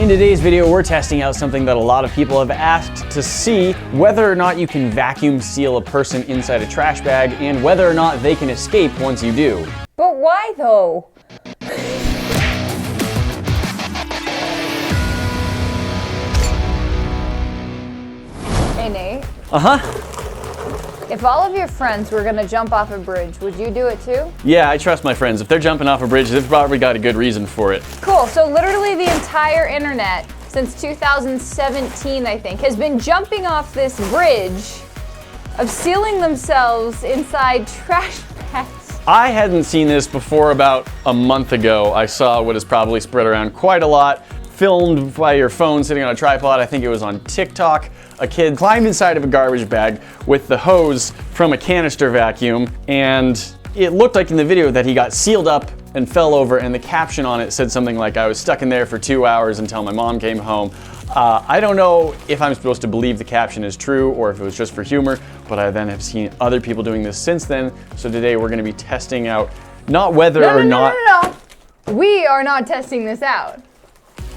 In today's video, we're testing out something that a lot of people have asked to see, whether or not you can vacuum seal a person inside a trash bag and whether or not they can escape once you do. But why though? Hey Nate. If all of your friends were gonna jump off a bridge, would you do it too? Yeah, I trust my friends. If they're jumping off a bridge, they've probably got a good reason for it. Cool, so literally the entire internet since 2017, I think, has been jumping off this bridge of sealing themselves inside trash bags. I hadn't seen this before about a month ago. I saw what is probably spread around quite a lot, filmed by your phone sitting on a tripod. I think it was on TikTok. A kid climbed inside of a garbage bag with the hose from a canister vacuum, and it looked like in the video that he got sealed up and fell over, and the caption on it said something like, "I was stuck in there for 2 hours until my mom came home." I don't know if I'm supposed to believe the caption is true or if it was just for humor, but I then have seen other people doing this since then. So today we're gonna be testing out not whether or not... No. We are not testing this out.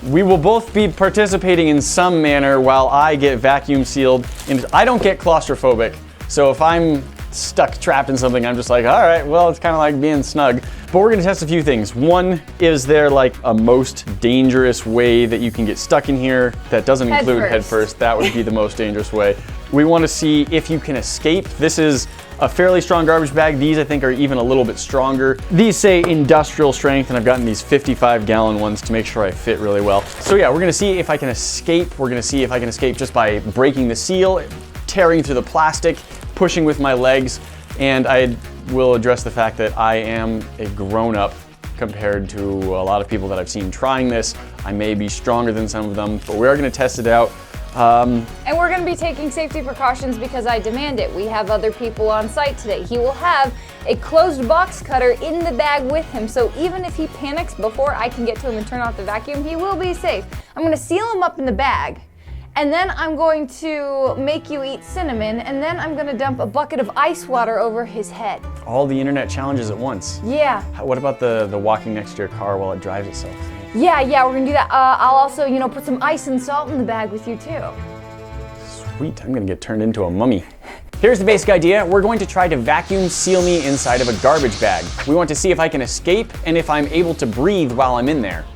We will both be participating in some manner while I get vacuum sealed. And I don't get claustrophobic, so if I'm stuck, trapped in something, I'm just like, all right, well, it's kind of like being snug. But we're gonna test a few things. One, is there like a most dangerous way that you can get stuck in here that doesn't include head first? That would be the most dangerous way. We want to see if you can escape. This is a fairly strong garbage bag. These I think are even a little bit stronger. These say industrial strength, and I've gotten these 55-gallon ones to make sure I fit really well. So yeah, we're gonna see if I can escape. We're gonna see if I can escape just by breaking the seal, tearing through the plastic, pushing with my legs, and I will address the fact that I am a grown-up compared to a lot of people that I've seen trying this. I may be stronger than some of them, but we are gonna test it out. And we're going to be taking safety precautions because I demand it. We have other people on site today. He will have a closed box cutter in the bag with him, so even if he panics before I can get to him and turn off the vacuum, he will be safe. I'm going to seal him up in the bag, and then I'm going to make you eat cinnamon, and then I'm going to dump a bucket of ice water over his head. All the internet challenges at once. Yeah. What about the walking next to your car while it drives itself? Yeah, we're gonna do that. I'll also, put some ice and salt in the bag with you too. Sweet, I'm gonna get turned into a mummy. Here's the basic idea. We're going to try to vacuum seal me inside of a garbage bag. We want to see if I can escape and if I'm able to breathe while I'm in there.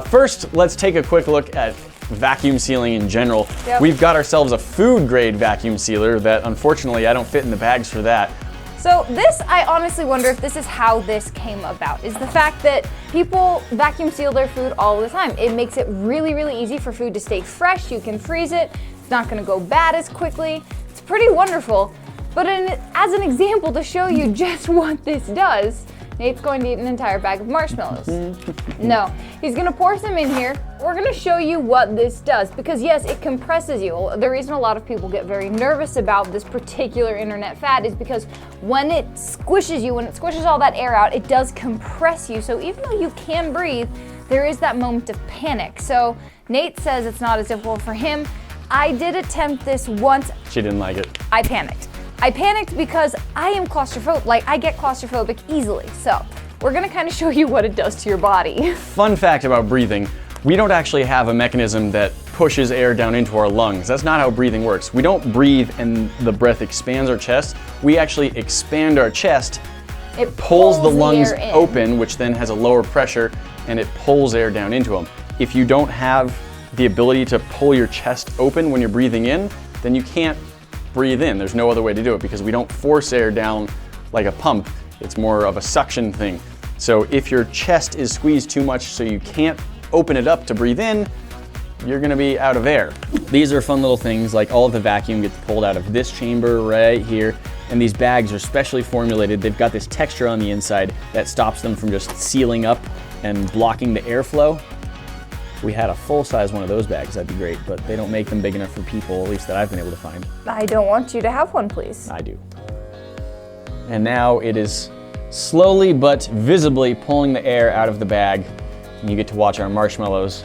First, let's take a quick look at vacuum sealing in general. Yep. We've got ourselves a food grade vacuum sealer that unfortunately I don't fit in the bags for that. So this, I honestly wonder if this is how this came about, is the fact that people vacuum seal their food all the time. It makes it really, really easy for food to stay fresh. You can freeze it. It's not gonna go bad as quickly. It's pretty wonderful. But as an example to show you just what this does, Nate's going to eat an entire bag of marshmallows. No, he's gonna pour some in here. We're gonna show you what this does, because yes, it compresses you. The reason a lot of people get very nervous about this particular internet fad is because when it squishes you, when it squishes all that air out, it does compress you. So even though you can breathe, there is that moment of panic. So Nate says it's not as difficult for him. I did attempt this once. She didn't like it. I panicked. I panicked because I am claustrophobic. Like, I get claustrophobic easily. So we're gonna kind of show you what it does to your body. Fun fact about breathing, we don't actually have a mechanism that pushes air down into our lungs. That's not how breathing works. We don't breathe and the breath expands our chest. We actually expand our chest. It pulls the lungs air in. open, which then has a lower pressure, and it pulls air down into them. If you don't have the ability to pull your chest open when you're breathing in, then you can't breathe in. There's no other way to do it because we don't force air down like a pump. It's more of a suction thing. So if your chest is squeezed too much so you can't open it up to breathe in, you're gonna be out of air. These are fun little things, like all of the vacuum gets pulled out of this chamber right here, and these bags are specially formulated. They've got this texture on the inside that stops them from just sealing up and blocking the airflow. If we had a full-size one of those bags, that'd be great, but they don't make them big enough for people, at least that I've been able to find. I don't want you to have one, please. I do. And now it is slowly but visibly pulling the air out of the bag, and you get to watch our marshmallows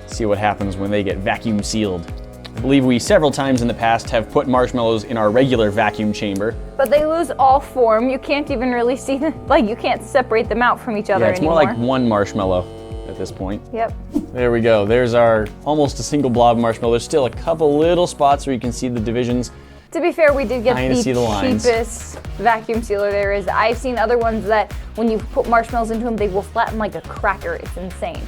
see what happens when they get vacuum sealed. I believe we several times in the past have put marshmallows in our regular vacuum chamber. But they lose all form. You can't even really see them, like you can't separate them out from each other anymore. Yeah, it's more like one marshmallow at this point. Yep. There we go. There's our almost a single blob of marshmallow. There's still a couple little spots where you can see the divisions. To be fair, we did get the lines. cheapest vacuum sealer there is. I've seen other ones that when you put marshmallows into them, they will flatten like a cracker. It's insane.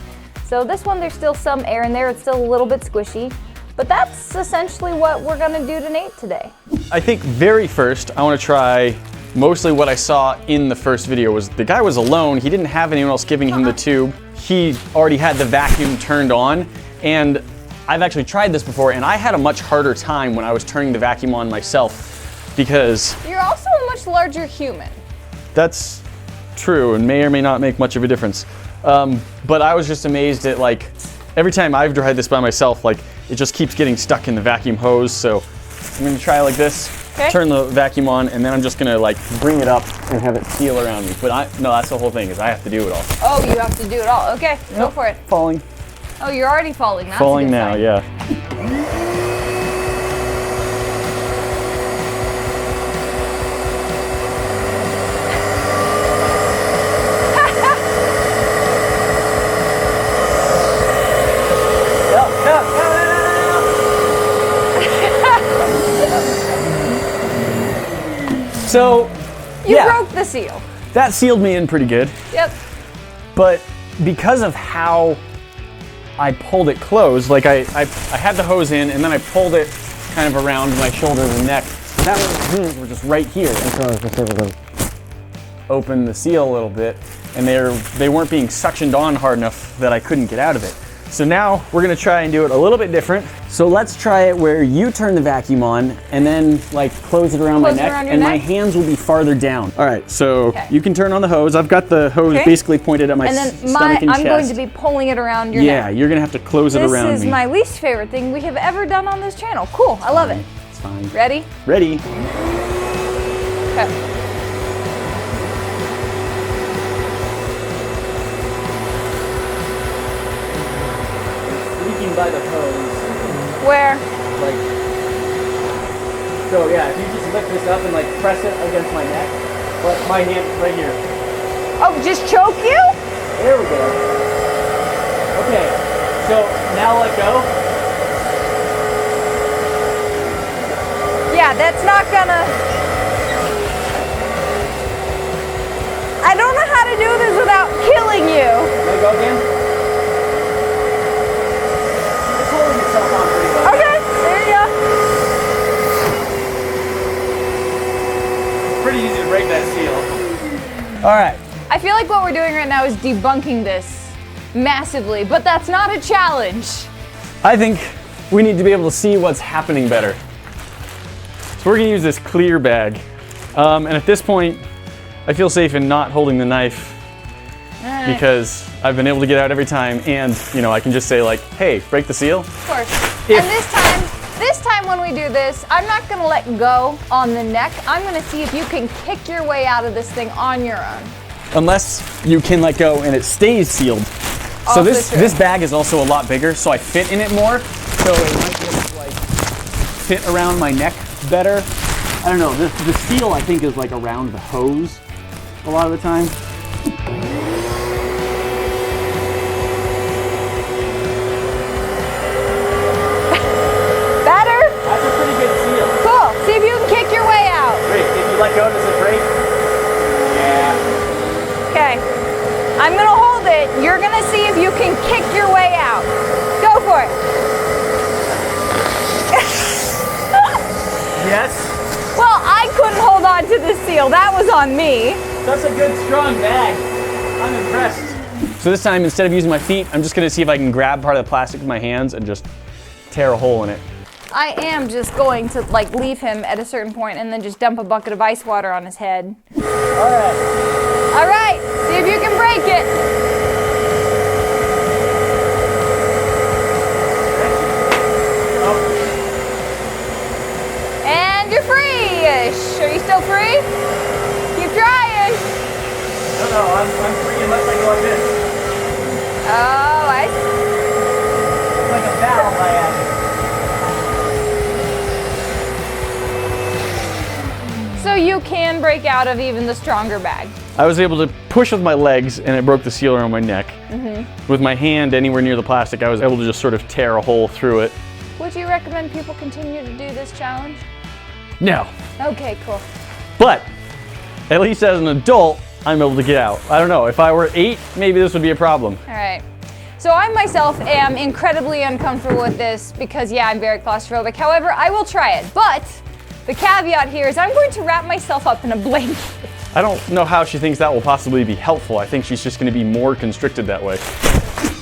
So this one, there's still some air in there. It's still a little bit squishy. But that's essentially what we're gonna do to Nate today. I think very first, I wanna try mostly what I saw in the first video was the guy was alone. He didn't have anyone else giving him the tube. He already had the vacuum turned on, and I've actually tried this before, and I had a much harder time when I was turning the vacuum on myself because... You're also a much larger human. That's true and may or may not make much of a difference. But I was just amazed at, like, every time I've tried this by myself, like, it just keeps getting stuck in the vacuum hose. So I'm gonna try like this, turn the vacuum on, and then I'm just gonna like bring it up and have it seal around me. But no, that's the whole thing, is I have to do it all. Oh, you have to do it all. Okay, go for it. Falling. Oh, you're already falling. That's Falling a good now, sign. yeah. So, you broke the seal. That sealed me in pretty good. Yep. But because of how I pulled it closed, like I had the hose in and then I pulled it kind of around my shoulders and neck. That was were just right here. And so I was just able to open the seal a little bit, and they weren't being suctioned on hard enough that I couldn't get out of it. So now we're gonna try and do it a little bit different. So let's try it where you turn the vacuum on and then like close it around my neck, and my hands will be farther down. All right, so you can turn on the hose. I've got the hose basically pointed at my stomach and chest. I'm going to be pulling it around your neck. Yeah, you're gonna have to close it around me. This is my least favorite thing we have ever done on this channel. Cool, I love it. It's fine. Ready? Ready. Okay. By the hose. Where? Like, so yeah, if you just lift this up and like press it against my neck, but my hand right here. Oh, just choke you? There we go. Okay, so now let go. Yeah, that's not gonna... I don't know how to do this without killing you. Let go again. Okay, there you go. Pretty easy to break that seal. All right. I feel like what we're doing right now is debunking this massively, but that's not a challenge. I think we need to be able to see what's happening better. So we're gonna use this clear bag. And at this point, I feel safe in not holding the knife because I've been able to get out every time, and you know, I can just say like, hey, break the seal. Of course. And this time when we do this, I'm not gonna let go on the neck. I'm gonna see if you can kick your way out of this thing on your own. Unless you can let go and it stays sealed. So this bag is also a lot bigger, so I fit in it more. So it might be able to like fit around my neck better. I don't know, the seal I think is like around the hose a lot of the time. See if you can kick your way out. Great. If you let go, does it break? Yeah. Okay. I'm gonna hold it. You're gonna see if you can kick your way out. Go for it. Yes. Well, I couldn't hold on to the seal. That was on me. That's a good, strong bag. I'm impressed. So this time, instead of using my feet, I'm just gonna see if I can grab part of the plastic with my hands and just tear a hole in it. I am just going to like leave him at a certain point and then just dump a bucket of ice water on his head. All right. All right, see if you can break it. Oh. And you're free-ish. Are you still free? Keep trying. No, I'm free unless I go like this. Oh, I see. It's like a valve I added. So you can break out of even the stronger bag. I was able to push with my legs and it broke the sealer on my neck. With my hand anywhere near the plastic, I was able to just sort of tear a hole through it. Would you recommend people continue to do this challenge? No. Okay, cool. But at least as an adult, I'm able to get out. I don't know, if I were 8, maybe this would be a problem. All right. So I myself am incredibly uncomfortable with this because, yeah, I'm very claustrophobic. However, I will try it. But the caveat here is I'm going to wrap myself up in a blanket. I don't know how she thinks that will possibly be helpful. I think she's just going to be more constricted that way.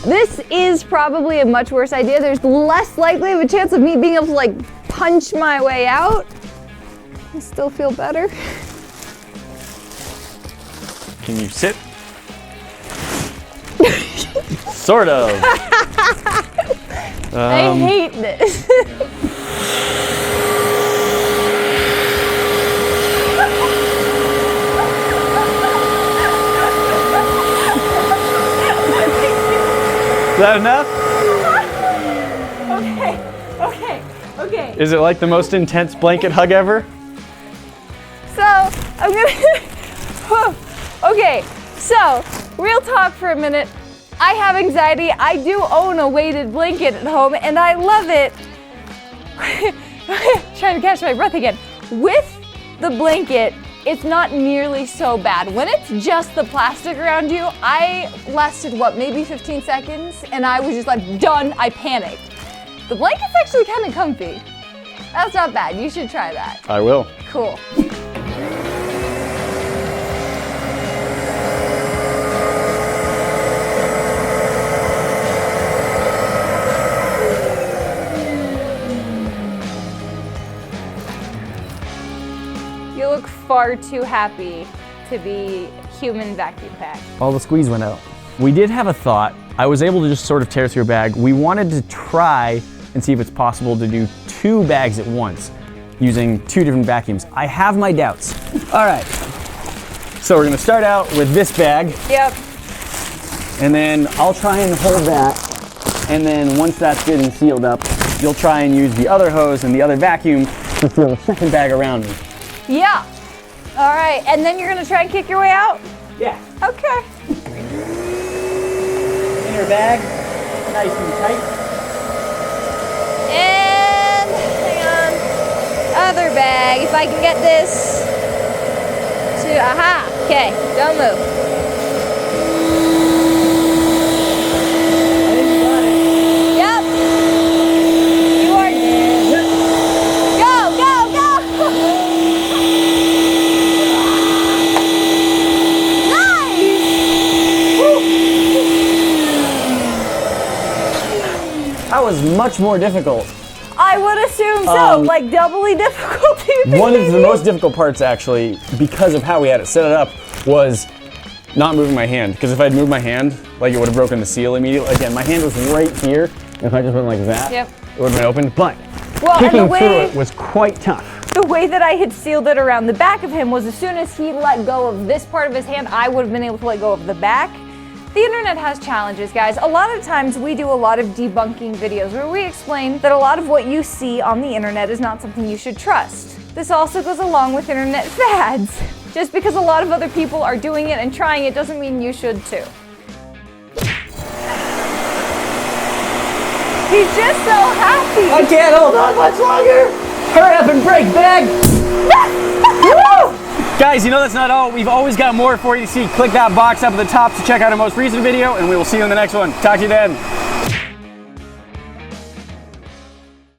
This is probably a much worse idea. There's less likely of a chance of me being able to like punch my way out. I still feel better. Can you sit? Sort of. I hate this. Is that enough? Okay. Is it like the most intense blanket hug ever? So, I'm gonna, okay, so, real talk for a minute. I have anxiety. I do own a weighted blanket at home and I love it. Trying to catch my breath again. With the blanket, it's not nearly so bad. When it's just the plastic around you, I lasted, what, maybe 15 seconds? And I was just like, done, I panicked. The blanket's actually kind of comfy. That's not bad, you should try that. I will. Cool. You look far too happy to be human vacuum packed. All the squeeze went out. We did have a thought. I was able to just sort of tear through a bag. We wanted to try and see if it's possible to do 2 bags at once using 2 different vacuums. I have my doubts. All right. So we're gonna start out with this bag. Yep. And then I'll try and hold that. And then once that's getting sealed up, you'll try and use the other hose and the other vacuum to seal the second bag around me. Yeah. All right, and then you're gonna try and kick your way out? Yeah. Okay. Inner bag, nice and tight. And hang on. Other bag, if I can get this to, aha, okay, don't move. I think you got it. Yep. You are good. Go, go, go! That was much more difficult. I would assume so, like doubly difficult. Do you think One of maybe? the most difficult parts, actually, because of how we had it set it up, was not moving my hand. Because if I'd moved my hand, like it would have broken the seal immediately. Again, my hand was right here. If I just went like that, Yep. it would have been open. But Well, and kicking the through way, it was quite tough. the way that I had sealed it around the back of him was as soon as he let go of this part of his hand, I would have been able to let go of the back. The internet has challenges, guys. A lot of times we do a lot of debunking videos where we explain that a lot of what you see on the internet is not something you should trust. This also goes along with internet fads. Just because a lot of other people are doing it and trying it doesn't mean you should too. He's just so happy. I can't hold on much longer. Hurry up and break, bag. Guys, you know that's not all. We've always got more for you to see. Click that box up at the top to check out our most recent video, and we will see you in the next one. Talk to you then.